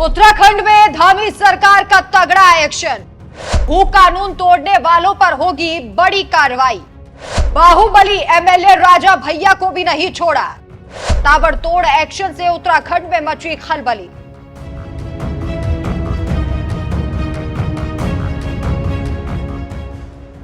उत्तराखंड में धामी सरकार का तगड़ा एक्शन। भू कानून तोड़ने वालों पर होगी बड़ी कार्रवाई। बाहुबली एमएलए राजा भैया को भी नहीं छोड़ा। ताबड़तोड़ एक्शन से उत्तराखंड में मची खलबली।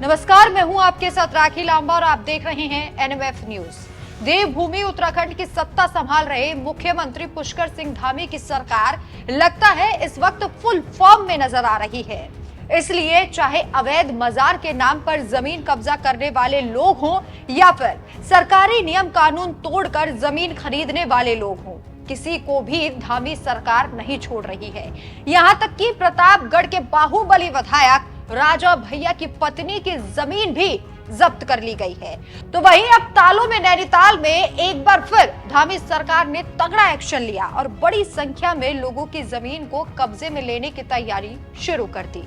नमस्कार, मैं हूं आपके साथ राखी लांबा और आप देख रहे हैं एनएमएफ न्यूज। देवभूमि उत्तराखंड की सत्ता संभाल रहे मुख्यमंत्री पुष्कर सिंह धामी की सरकार लगता है इस वक्त फुल फॉर्म में नजर आ रही है। इसलिए चाहे अवैध मजार के नाम पर जमीन कब्जा करने वाले लोग हों या फिर सरकारी नियम कानून तोड़कर जमीन खरीदने वाले लोग हों, किसी को भी धामी सरकार नहीं छोड़ रही है। यहाँ तक कि प्रतापगढ़ के बाहुबली विधायक राजा भैया की पत्नी की जमीन भी जब्त कर ली गई है। तो वहीं अब तालों में नैनीताल में एक बार फिर धामी सरकार ने तगड़ा एक्शन लिया और बड़ी संख्या में लोगों की जमीन को कब्जे में लेने की तैयारी शुरू कर दी।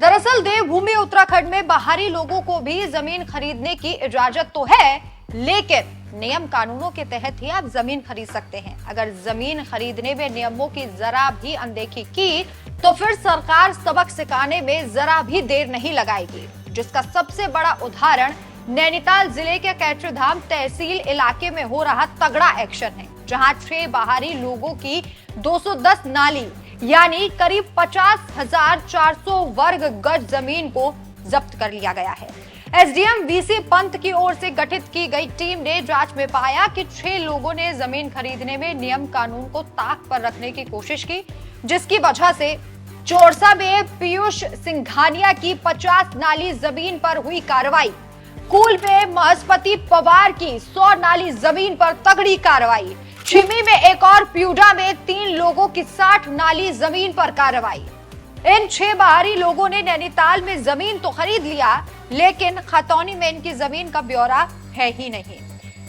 दरअसल देवभूमि उत्तराखंड में बाहरी लोगों को भी जमीन खरीदने की इजाजत तो है, लेकिन नियम कानूनों के तहत ही आप जमीन खरीद सकते हैं। अगर जमीन खरीदने में नियमों की जरा भी अनदेखी की तो फिर सरकार सबक सिखाने में जरा भी देर नहीं लगाएगी, जिसका सबसे बड़ा उदाहरण नैनीताल जिले के कैटरीधाम तहसील इलाके में हो रहा तगड़ा एक्शन है, जहां 6 बाहरी लोगों की 210 नाली यानी करीब 50,400 वर्ग गज जमीन को जब्त कर लिया गया है। एसडीएम वीसी पंत की ओर से गठित की गई टीम ने जांच में पाया कि 6 लोगों ने जमीन खरीदने में नियम कानून को ताक पर रखने की कोशिश की, जिसकी वजह से चोरसा में पीयूष सिंघानिया की 50 नाली जमीन पर हुई कार्रवाई, कूल में महस्पति पवार की 100 नाली जमीन पर तगड़ी कार्रवाई, छिमी में एक और प्यूडा में 3 लोगों की 60 नाली जमीन पर कार्रवाई। इन 6 बाहरी लोगों ने नैनीताल में जमीन तो खरीद लिया, लेकिन खतौनी में इनकी जमीन का ब्यौरा है ही नहीं,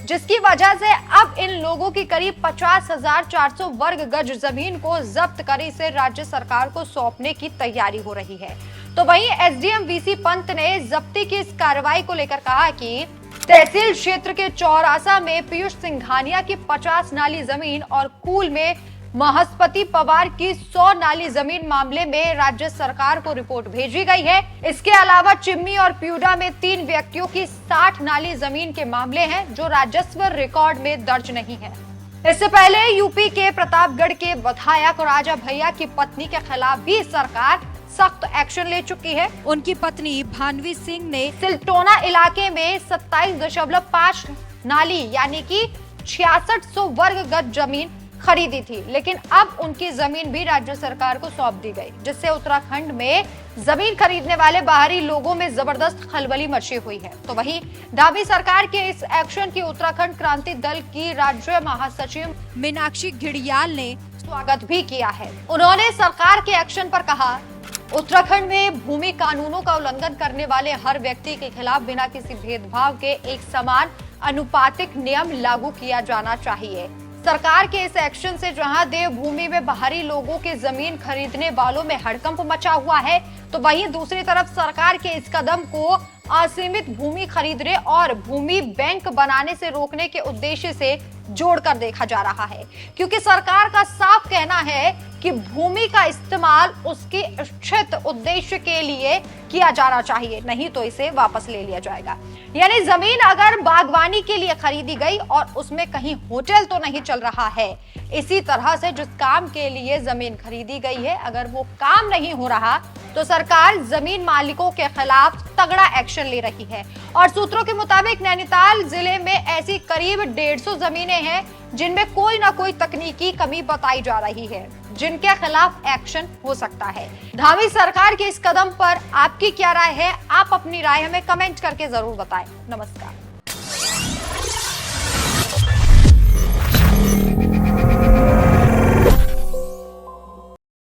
जिसकी वजह से अब इन लोगों की करीब 50,400 वर्ग गज जमीन को जब्त कर इसे राज्य सरकार को सौंपने की तैयारी हो रही है। तो वहीं एसडीएम वीसी पंत ने जब्ती की इस कार्रवाई को लेकर कहा कि तहसील क्षेत्र के चौरासा में पीयूष सिंघानिया की 50 नाली जमीन और कूल में महस्पति पवार की 100 नाली जमीन मामले में राज्य सरकार को रिपोर्ट भेजी गई है। इसके अलावा चिम्मी और प्यूडा में 3 व्यक्तियों की 60 नाली जमीन के मामले हैं, जो राजस्व रिकॉर्ड में दर्ज नहीं है। इससे पहले यूपी के प्रतापगढ़ के विधायक राजा भैया की पत्नी के खिलाफ भी सरकार सख्त एक्शन ले चुकी है। उनकी पत्नी भानवी सिंह ने सिलटोना इलाके में 27.5 नाली यानी कि 6600 वर्ग गज जमीन खरीदी थी, लेकिन अब उनकी जमीन भी राज्य सरकार को सौंप दी गई, जिससे उत्तराखंड में जमीन खरीदने वाले बाहरी लोगों में जबरदस्त खलबली मची हुई है। तो वहीं धामी सरकार के इस एक्शन की उत्तराखंड क्रांति दल की राज्य महासचिव मीनाक्षी घिड़ियाल ने स्वागत भी किया है। उन्होंने सरकार के एक्शन पर कहा, उत्तराखंड में भूमि कानूनों का उल्लंघन करने वाले हर व्यक्ति के खिलाफ बिना किसी भेदभाव के एक समान अनुपातिक नियम लागू किया जाना चाहिए। सरकार के इस एक्शन से जहां देवभूमि में बाहरी लोगों के जमीन खरीदने वालों में हड़कंप मचा हुआ है, तो वहीं दूसरी तरफ सरकार के इस कदम को असीमित भूमि खरीदने और भूमि बैंक बनाने से रोकने के उद्देश्य से जोड़कर देखा जा रहा है, क्योंकि सरकार का साफ कहना है कि भूमि का इस्तेमाल उसके इच्छित उद्देश्य के लिए किया जाना चाहिए, नहीं तो इसे वापस ले लिया जाएगा। यानी जमीन अगर बागवानी के लिए खरीदी गई और उसमें कहीं होटल तो नहीं चल रहा है, इसी तरह से जिस काम के लिए जमीन खरीदी गई है अगर वो काम नहीं हो रहा तो सरकार जमीन मालिकों के खिलाफ तगड़ा एक्शन ले रही है। और सूत्रों के मुताबिक नैनीताल जिले में ऐसी करीब 150 जमीनें हैं जिनमें कोई ना कोई तकनीकी कमी बताई जा रही है, जिनके खिलाफ एक्शन हो सकता है। धामी सरकार के इस कदम पर आपकी क्या राय है? आप अपनी राय हमें कमेंट करके जरूर बताएं। नमस्कार।